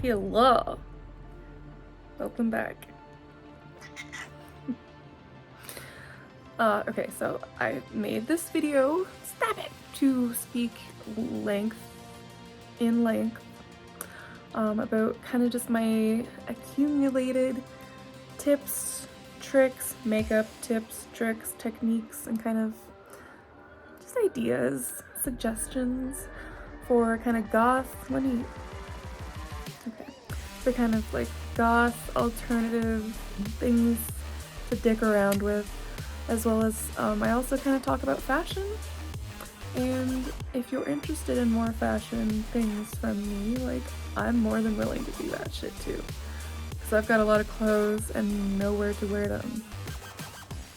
Hello. Welcome back. Okay, so I made this video, stop it, to speak in length about kind of just my accumulated tips, tricks, makeup tips, tricks, techniques, and kind of just ideas, suggestions for kind of goth, for kind of like goth alternative things to dick around with, as well as I also kind of talk about fashion. And if you're interested in more fashion things from me, like, I'm more than willing to do that shit too, because I've got a lot of clothes and nowhere to wear them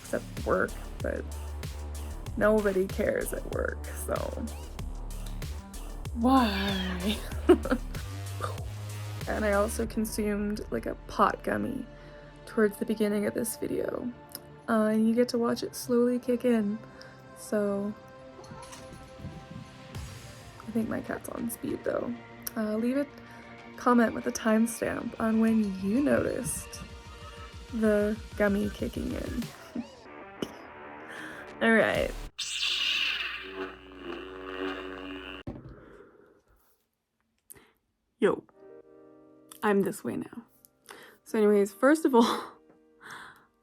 except work, but nobody cares at work, so why? And I also consumed like a pot gummy towards the beginning of this video, and you get to watch it slowly kick in. So I think my cat's on speed though. Leave a comment with a timestamp on when you noticed the gummy kicking in. All right. Yo, I'm this way now. So anyways, first of all,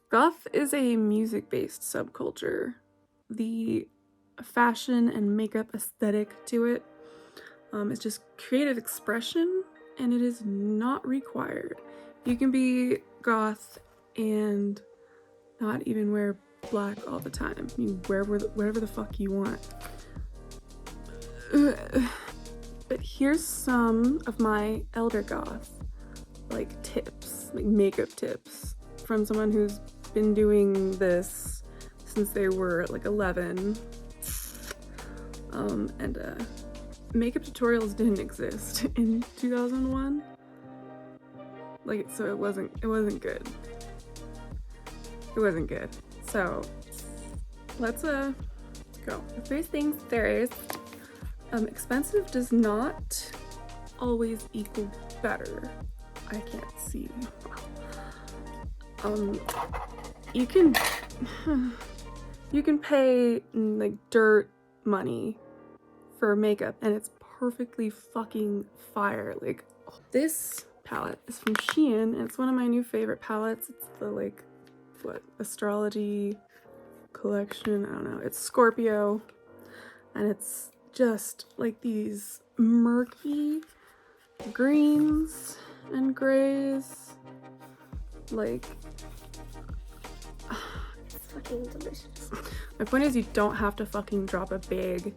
goth is a music-based subculture. The fashion and makeup aesthetic to it is just creative expression, and it is not required. You can be goth and not even wear black all the time. You wear whatever the fuck you want. But here's some of my elder goth like tips, like makeup tips, from someone who's been doing this since they were like 11. Makeup tutorials didn't exist in 2001. Like, so it wasn't good. It wasn't good. So let's go. The first things first, expensive does not always equal better. I can't see. You can pay like dirt money for makeup and it's perfectly fucking fire. Like, this palette is from Shein and it's one of my new favorite palettes. It's the like, what, astrology collection, I don't know. It's Scorpio and it's just like these murky greens and grays. Like, it's fucking delicious. My point is, you don't have to fucking drop a bag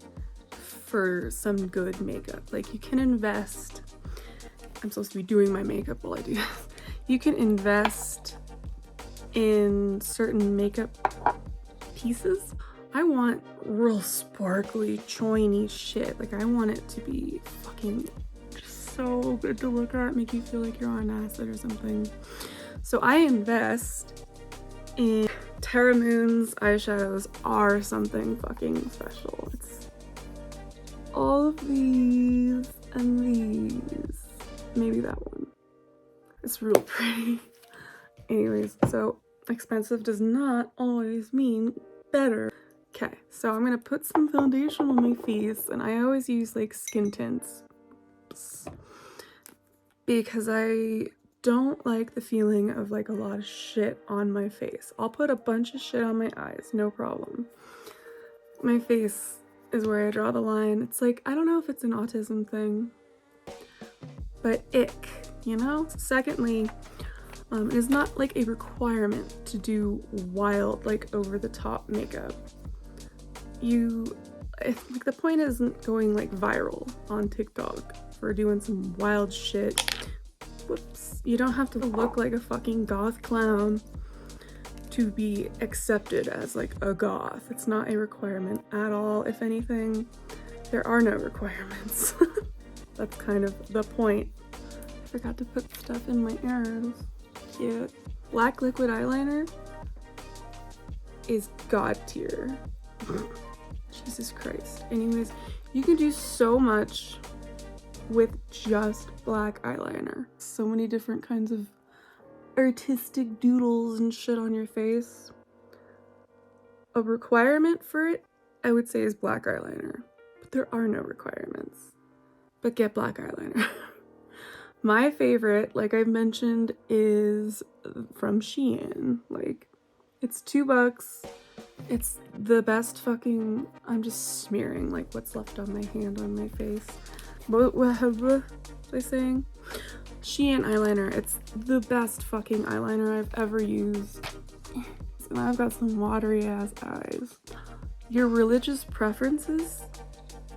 for some good makeup. Like, you can invest. I'm supposed to be doing my makeup while I do this. You can invest in certain makeup pieces. I want real sparkly, shiny shit. Like, I want it to be fucking so good to look at, make you feel like you're on acid or something. So I invest in Terra Moon's eyeshadows are something fucking special. It's all of these and these. Maybe that one. It's real pretty. Anyways, so expensive does not always mean better. Okay, so I'm gonna put some foundation on my face, and I always use like skin tints because I don't like the feeling of like a lot of shit on my face. I'll put a bunch of shit on my eyes, no problem. My face is where I draw the line. It's like, I don't know if it's an autism thing, but ick, you know? Secondly, it is not like a requirement to do wild, like over the top makeup. Like, the point isn't going like viral on TikTok for doing some wild shit. Whoops. You don't have to look like a fucking goth clown to be accepted as like a goth. It's not a requirement at all. If anything, there are no requirements. That's kind of the point. I forgot to put stuff in my ears. Cute. Black liquid eyeliner is god tier. Jesus Christ. Anyways, you can do so much with just black eyeliner. So many different kinds of artistic doodles and shit on your face. A requirement for it, I would say, is black eyeliner. But there are no requirements. But get black eyeliner. My favorite, like I've mentioned, is from Shein. Like, it's $2. It's the best fucking... I'm just smearing like what's left on my hand on my face. What was I saying? Shein eyeliner. It's the best fucking eyeliner I've ever used. And I've got some watery ass eyes. Your religious preferences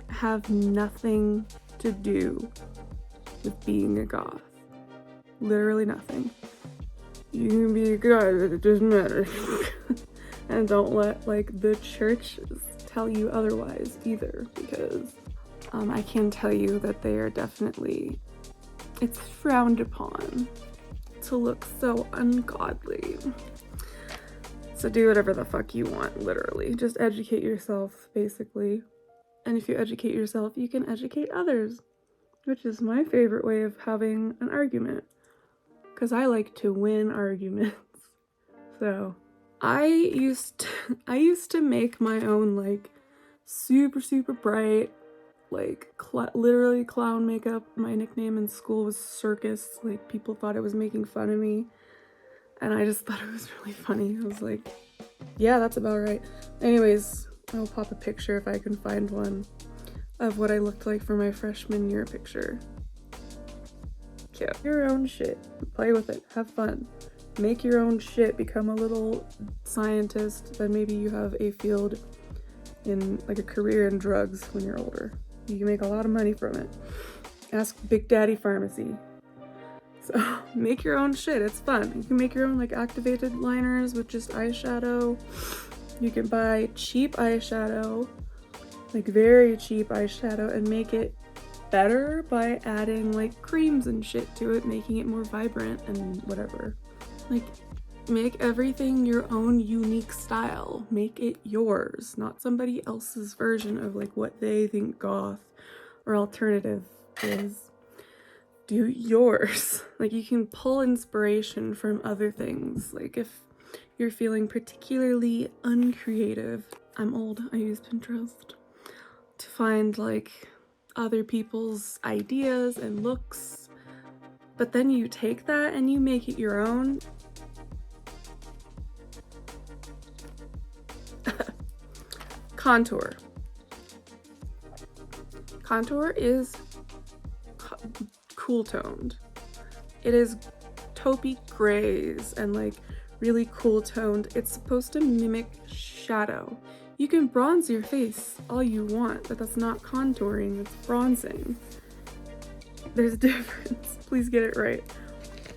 have nothing to do with being a goth. Literally nothing. You can be a goth, it doesn't matter. And don't let like the churches tell you otherwise either, because I can tell you that they are definitely, it's frowned upon to look so ungodly. So do whatever the fuck you want, literally. Just educate yourself, basically. And if you educate yourself, you can educate others, which is my favorite way of having an argument, because I like to win arguments. So I used to make my own like super bright, like literally clown makeup. My nickname in school was Circus. Like, people thought it was making fun of me, and I just thought it was really funny. I was like, yeah, that's about right. Anyways, I'll pop a picture if I can find one of what I looked like for my freshman year picture. Cute. Your own shit. Play with it. Have fun. Make your own shit. Become a little scientist. Then maybe you have a field in, like, a career in drugs when you're older. You can make a lot of money from it. Ask Big Daddy Pharmacy. So make your own shit. It's fun. You can make your own like activated liners with just eyeshadow. You can buy cheap eyeshadow, like very cheap eyeshadow, and make it better by adding like creams and shit to it, making it more vibrant and whatever. Like, make everything your own unique style. Make it yours, not somebody else's version of like what they think goth or alternative is. Do yours. Like, you can pull inspiration from other things. Like, if you're feeling particularly uncreative, I'm old, I use Pinterest to find like other people's ideas and looks, but then you take that and you make it your own. Contour. Contour is cool toned. It is taupey grays and like really cool toned. It's supposed to mimic shadow. You can bronze your face all you want, but that's not contouring, it's bronzing. There's a difference. Please get it right.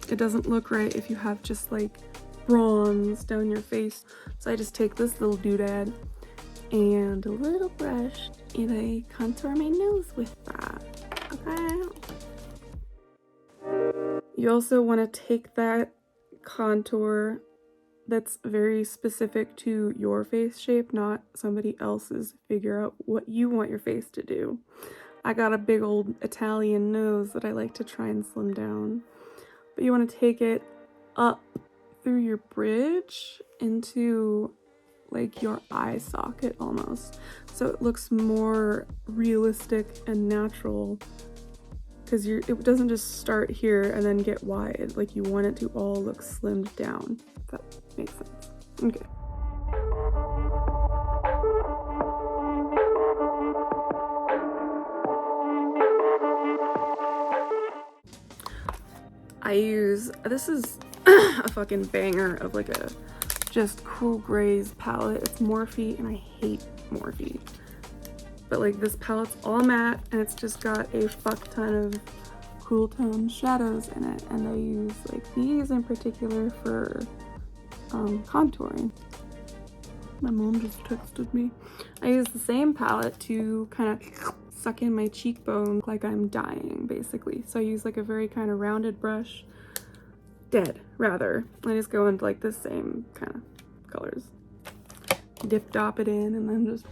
It doesn't look right if you have just like bronze down your face. So I just take this little doodad and a little brush and I contour my nose with that. Okay. You also want to take that contour that's very specific to your face shape, not somebody else's. Figure out what you want your face to do. I got a big old Italian nose that I like to try and slim down. But you want to take it up through your bridge into like your eye socket almost. So it looks more realistic and natural, because it doesn't just start here and then get wide. Like, you want it to all look slimmed down, if that makes sense. Okay. This is a fucking banger of like a just cool grays palette. It's Morphe and I hate Morphe. But like, this palette's all matte and it's just got a fuck ton of cool tone shadows in it, and I use like these in particular for contouring. My mom just texted me. I use the same palette to kind of suck in my cheekbone like I'm dying, basically. So I use like a very kind of rounded brush, rather. I just go into like the same kind of colors, dop it in, and then just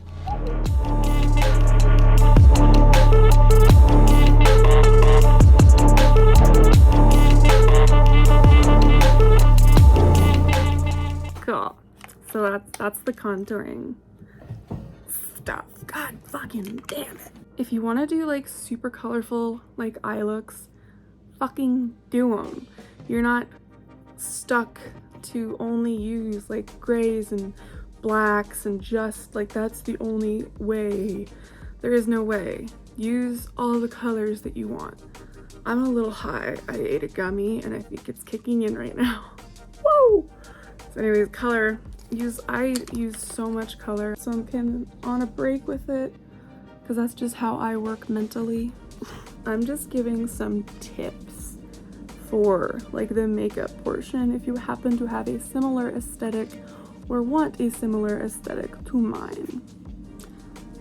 Cool. So that's the contouring stuff. God fucking damn it. If you want to do like super colorful like eye looks, fucking do them. You're not stuck to only use like grays and blacks and just like that's the only way. There is no way. Use all the colors that you want. I'm a little high. I ate a gummy and I think it's kicking in right now. Woo! So anyways, color. I use so much color, so I'm kind of on a break with it because that's just how I work mentally. I'm just giving some tips for like the makeup portion if you happen to have a similar aesthetic or want a similar aesthetic to mine.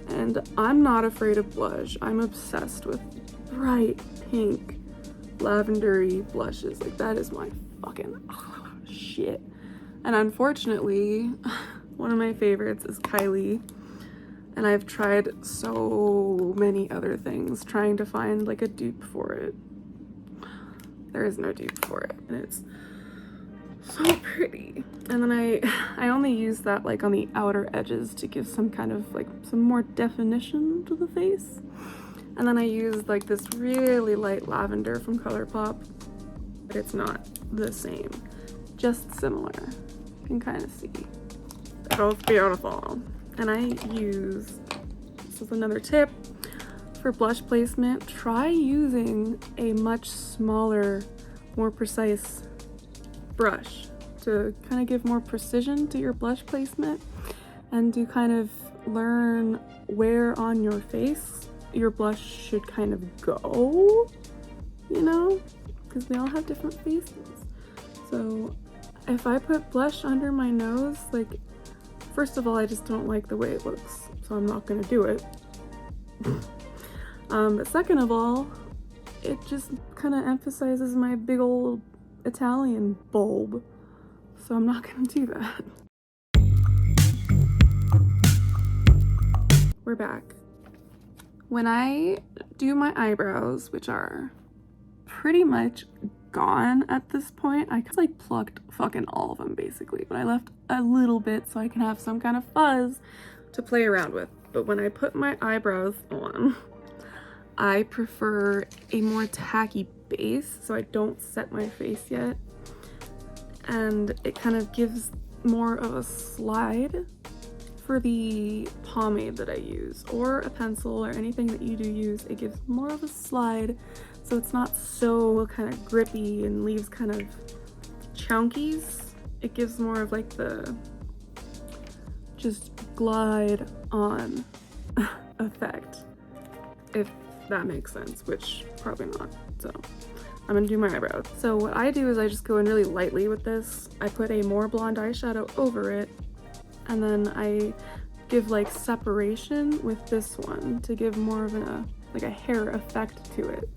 And I'm not afraid of blush. I'm obsessed with bright pink lavendery blushes. Like that is my fucking shit. And unfortunately, one of my favorites is Kylie. And I've tried so many other things trying to find like a dupe for it. There is no dupe for it. And it's so pretty. And then I only use that like on the outer edges to give some kind of like some more definition to the face. And then I use like this really light lavender from ColourPop. But it's not the same, just similar. You can kind of see. They're both beautiful. And I use, this is another tip, for blush placement, try using a much smaller, more precise brush to kind of give more precision to your blush placement and to kind of learn where on your face your blush should kind of go, you know, because we all have different faces. So if I put blush under my nose, like, first of all, I just don't like the way it looks, so I'm not gonna do it. But second of all, it just kind of emphasizes my big old Italian bulb, so I'm not gonna do that. We're back. When I do my eyebrows, which are pretty much gone at this point, I like plucked fucking all of them basically, but I left a little bit so I can have some kind of fuzz to play around with. But when I put my eyebrows on, I prefer a more tacky base, so I don't set my face yet, and it kind of gives more of a slide for the pomade that I use, or a pencil or anything that you do use. It gives more of a slide, so it's not so kind of grippy and leaves kind of chunkies. It gives more of like the just glide on effect, if that makes sense, which probably not. So I'm gonna do my eyebrows. So what I do is I just go in really lightly with this. I put a more blonde eyeshadow over it, and then I give like separation with this one to give more of a hair effect to it.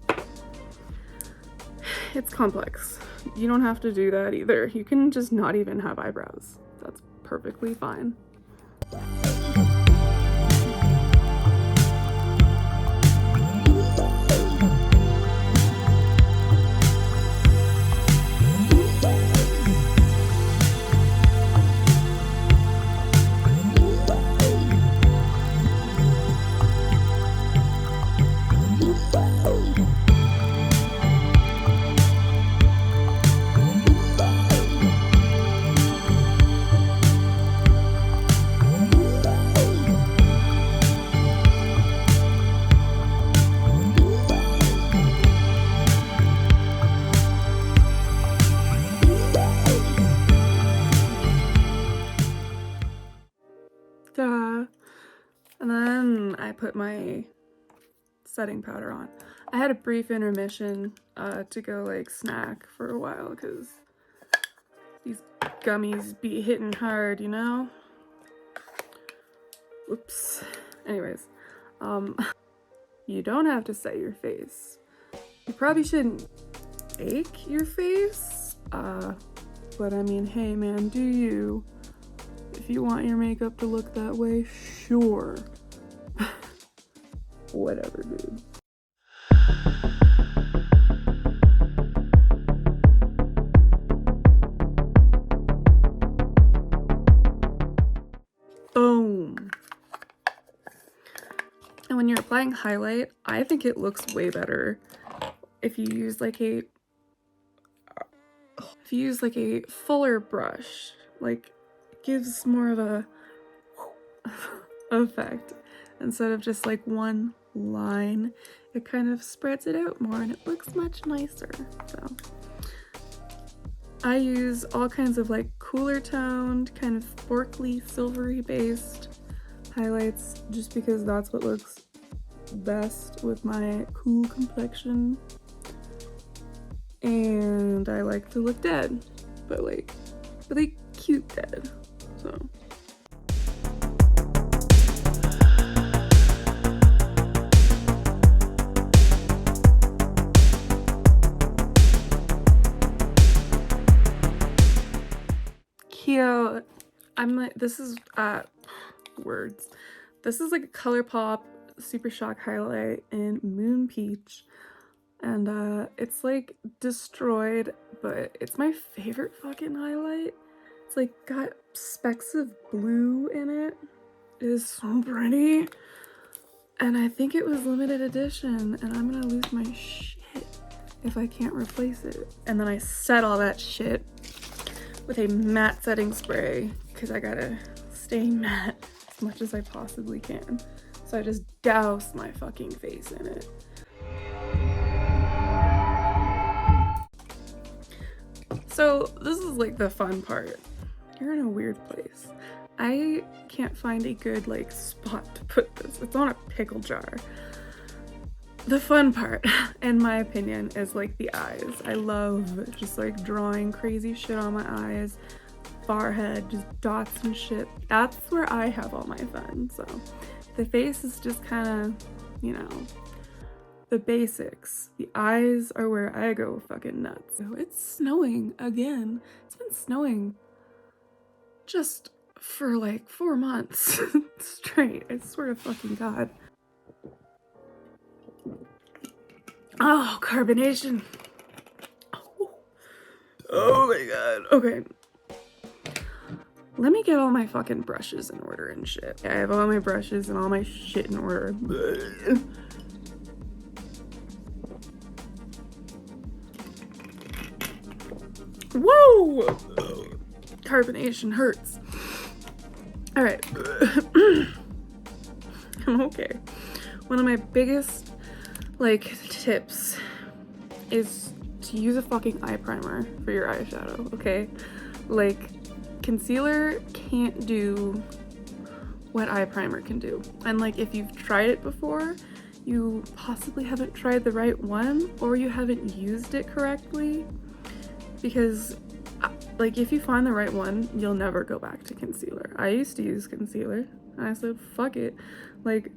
It's complex. You don't have to do that either. You can just not even have eyebrows. That's perfectly fine. And then I put my setting powder on. I had a brief intermission to go like snack for a while because these gummies be hitting hard, you know? Whoops. Anyways, you don't have to set your face. You probably shouldn't bake your face, but I mean, hey man, do you? If you want your makeup to look that way, sure. Whatever, dude. when you're applying highlight, I think it looks way better if you use like a fuller brush. Like, it gives more of a effect instead of just like one line. It kind of spreads it out more and it looks much nicer. So I use all kinds of like cooler toned, kind of sparkly, silvery based highlights just because that's what looks best with my cool complexion. And I like to look dead, but like really cute dead. So cute. I'm like, this is words. This is like a ColourPop Super Shock highlight in Moon Peach. And it's like destroyed, but it's my favorite fucking highlight. It's like got specks of blue in it. It is so pretty. And I think it was limited edition, and I'm gonna lose my shit if I can't replace it. And then I set all that shit with a matte setting spray because I gotta stay matte as much as I possibly can. So I just douse my fucking face in it. So this is like the fun part. You're in a weird place. I can't find a good like spot to put this. It's on a pickle jar. The fun part, in my opinion, is like the eyes. I love just like drawing crazy shit on my eyes, forehead, just dots and shit. That's where I have all my fun. So the face is just kind of, you know, the basics. The eyes are where I go fucking nuts. So it's snowing again. It's been snowing just for like 4 months straight. I swear to fucking God. Oh, carbonation. Oh my God. Okay. Let me get all my fucking brushes in order and shit. I have all my brushes and all my shit in order. Whoa! Carbonation hurts. All right. I'm okay. One of my biggest like tips is to use a fucking eye primer for your eyeshadow, okay? Like, concealer can't do what eye primer can do. And like, if you've tried it before, you possibly haven't tried the right one, or you haven't used it correctly, because like, if you find the right one, you'll never go back to concealer. I used to use concealer and I said fuck it. Like,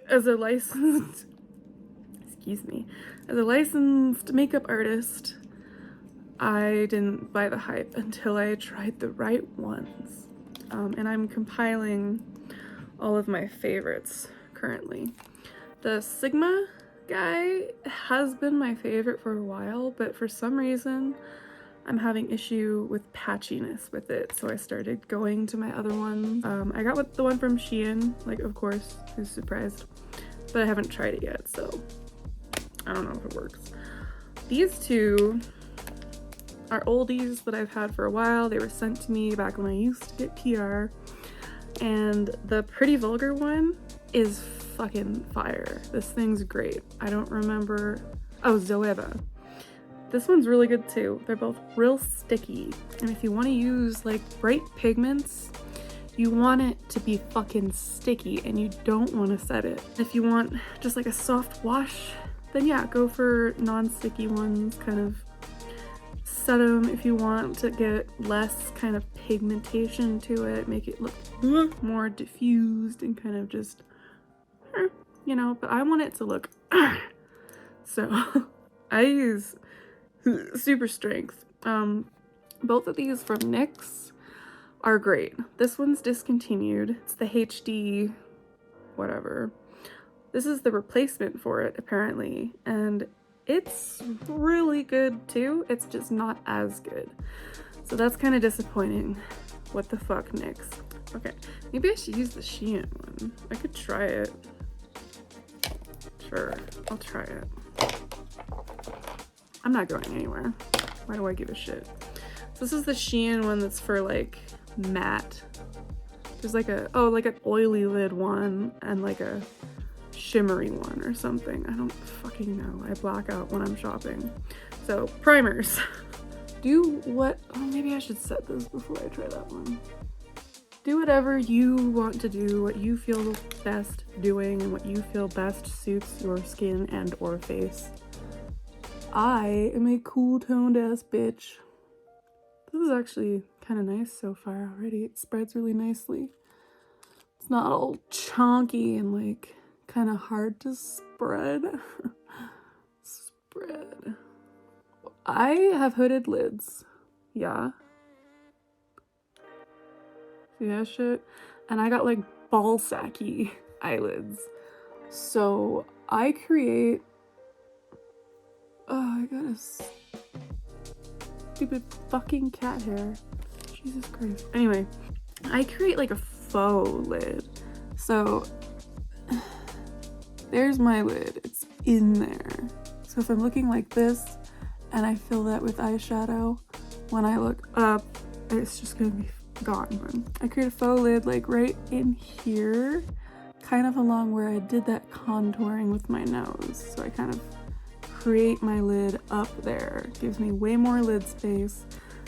as a licensed as a licensed makeup artist, I didn't buy the hype until I tried the right ones. And I'm compiling all of my favorites currently. The Sigma guy has been my favorite for a while, but for some reason I'm having issue with patchiness with it, so I started going to my other ones. I got the one from Shein, like, of course, who's surprised, but I haven't tried it yet, so I don't know if it works. These two are oldies that I've had for a while. They were sent to me back when I used to get PR, and the Pretty Vulgar one is fucking fire. This thing's great. I don't remember. Oh, Zoeva. This one's really good too. They're both real sticky. And if you want to use like bright pigments, you want it to be fucking sticky and you don't want to set it. If you want just like a soft wash, then yeah, go for non-sticky ones. Kind of set them if you want to get less kind of pigmentation to it, make it look more diffused and kind of just, you know, but I want it to look so I use Super Strength. Both of these from NYX are great. This one's discontinued. It's the HD whatever. This is the replacement for it apparently, and it's really good too. It's just not as good, so that's kind of disappointing. What the fuck, NYX? Okay, maybe I should use the Shein one. I could try it. Sure, I'll try it. I'm not going anywhere. Why do I give a shit? So this is the Shein one that's for like matte. There's like a, oh, like an oily lid one and like a shimmery one or something. I don't fucking know. I black out when I'm shopping. So primers. Do what, oh, maybe I should set this before I try that one. Do whatever you want to do, what you feel best doing, and what you feel best suits your skin and or face. I am a cool toned ass bitch. This is actually kind of nice so far already. It spreads really nicely. It's not all chonky and like kind of hard to spread. Spread. I have hooded lids. Yeah. See that shit? And I got like ball sacky eyelids. So I create, oh, I got a stupid fucking cat hair. Jesus Christ. Anyway, I create like a faux lid. So there's my lid. It's in there. So if I'm looking like this and I fill that with eyeshadow, when I look up, it's just gonna be gone. I create a faux lid like right in here, kind of along where I did that contouring with my nose. So I kind of create my lid up there. Gives me way more lid space.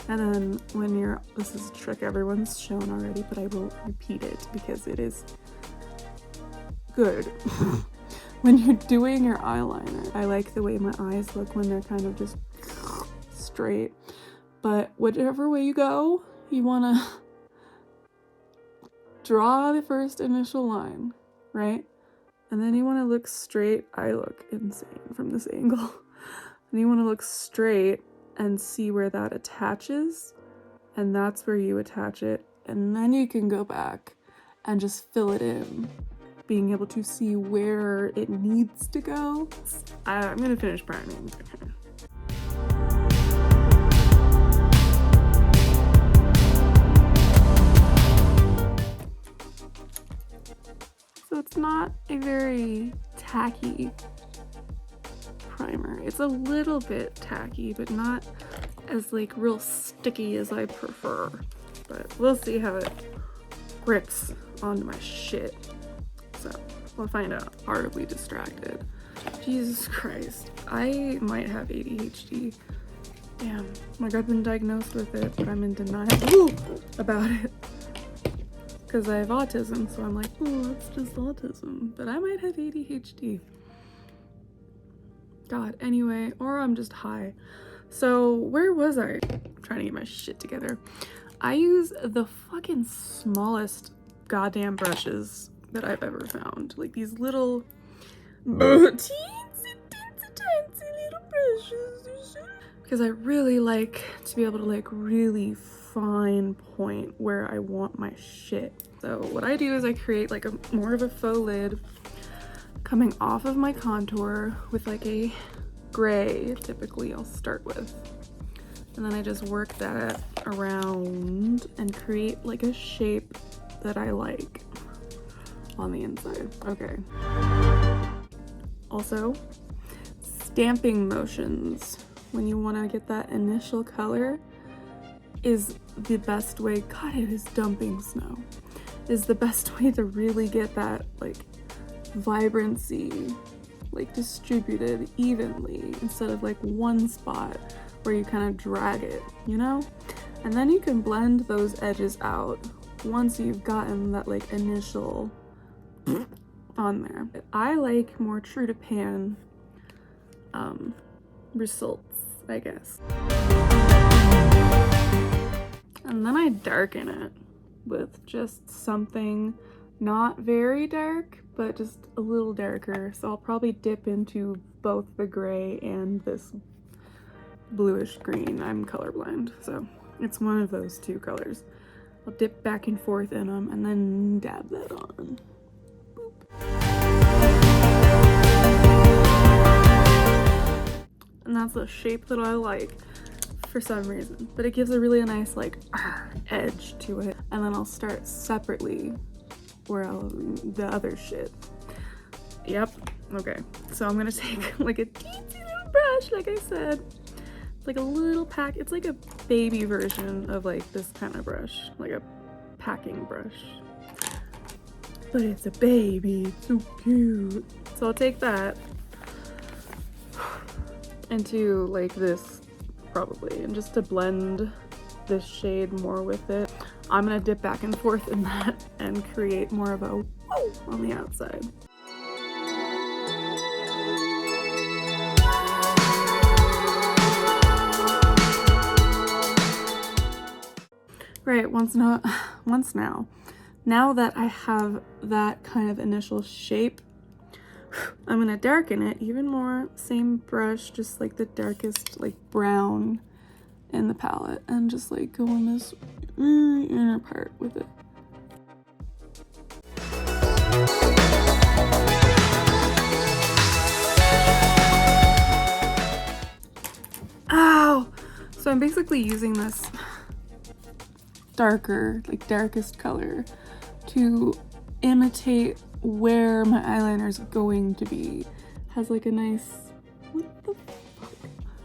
And then when you're, this is a trick everyone's shown already, but I will repeat it because it is good. When you're doing your eyeliner, I like the way my eyes look when they're kind of just straight. But whichever way you go, you want to draw the first initial line, right? And then you want to look straight. I look insane from this angle. And you want to look straight and see where that attaches, and that's where you attach it, and then you can go back and just fill it in, being able to see where it needs to go. I'm gonna finish priming. Okay. So it's not a very tacky primer. It's a little bit tacky, but not as like real sticky as I prefer. But we'll see how it grips onto my shit. So we'll find out. Horribly distracted. Jesus Christ. I might have ADHD. Damn. Like I've been diagnosed with it, but I'm in denial about it. Because I have autism, so I'm like, oh, it's just autism. But I might have ADHD. God, anyway, or I'm just high. So where was I? I'm trying to get my shit together. I use the fucking smallest goddamn brushes that I've ever found. Like these little teensy little brushes. Because I really like to be able to like really fine point where I want my shit. So what I do is I create like a more of a faux lid coming off of my contour with like a gray, typically I'll start with. And then I just work that around and create like a shape that I like on the inside. Okay. Also, stamping motions when you want to get that initial color is the best way. God, it is dumping snow. Is the best way to really get that like vibrancy like distributed evenly instead of like one spot where you kind of drag it, you know? And then you can blend those edges out once you've gotten that like initial on there. I like more true to pan results, I guess. And then I darken it with just something not very dark, but just a little darker. So I'll probably dip into both the gray and this bluish green. I'm colorblind, so it's one of those two colors. I'll dip back and forth in them and then dab that on. And that's the shape that I like for some reason, but it gives a really nice like edge to it. And then I'll start separately where the other shit. Yep, Okay, so I'm gonna take like a teensy little brush, like I said. It's like a little pack. It's like a baby version of like this kind of brush, like a packing brush. But it's a baby, it's so cute. So I'll take that into like this probably, and just to blend this shade more with it, I'm gonna dip back and forth in that and create more of a whoa on the outside. Right, now that I have that kind of initial shape, I'm gonna darken it even more. Same brush, just like the darkest like brown in the palette, and just like go in this very inner part with it. Ow! So I'm basically using this darker, like darkest color to imitate where my eyeliner is going to be. Has like a nice, what the fuck?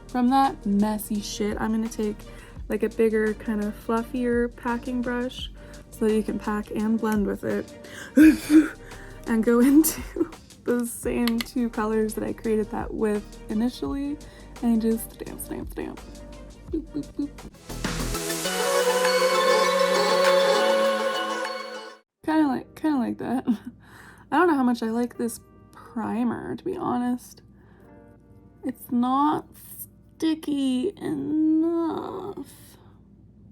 From that messy shit, I'm gonna take like a bigger kind of fluffier packing brush so that you can pack and blend with it and go into those same two colors that I created that with initially, and just stamp, stamp, stamp. Boop, boop, boop. Kind of like that. I don't know how much I like this primer, to be honest. It's not sticky enough,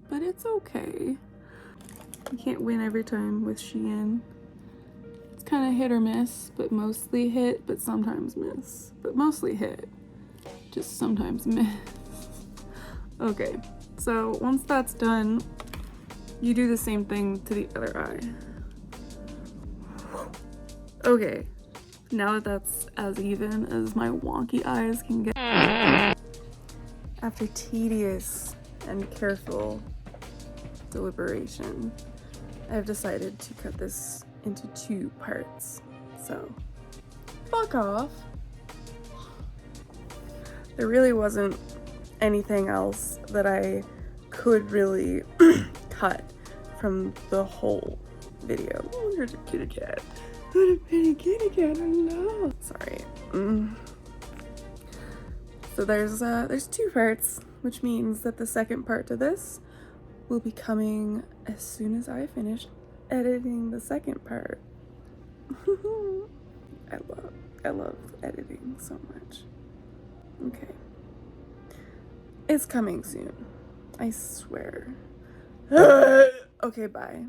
but it's okay. You can't win every time with Shein. It's kind of hit or miss, but mostly hit, but sometimes miss. But mostly hit, just sometimes miss. Okay, so once that's done, you do the same thing to the other eye. Okay, now that that's as even as my wonky eyes can get, after tedious and careful deliberation, I've decided to cut this into 2 parts. So, fuck off. There really wasn't anything else that I could really cut from the whole video. Oh, there's a kitty cat. What a pretty kitty cat, hello. Sorry. So there's 2 parts, which means that the second part to this will be coming as soon as I finish editing the second part. I love editing so much. Okay. It's coming soon. I swear. Okay, bye.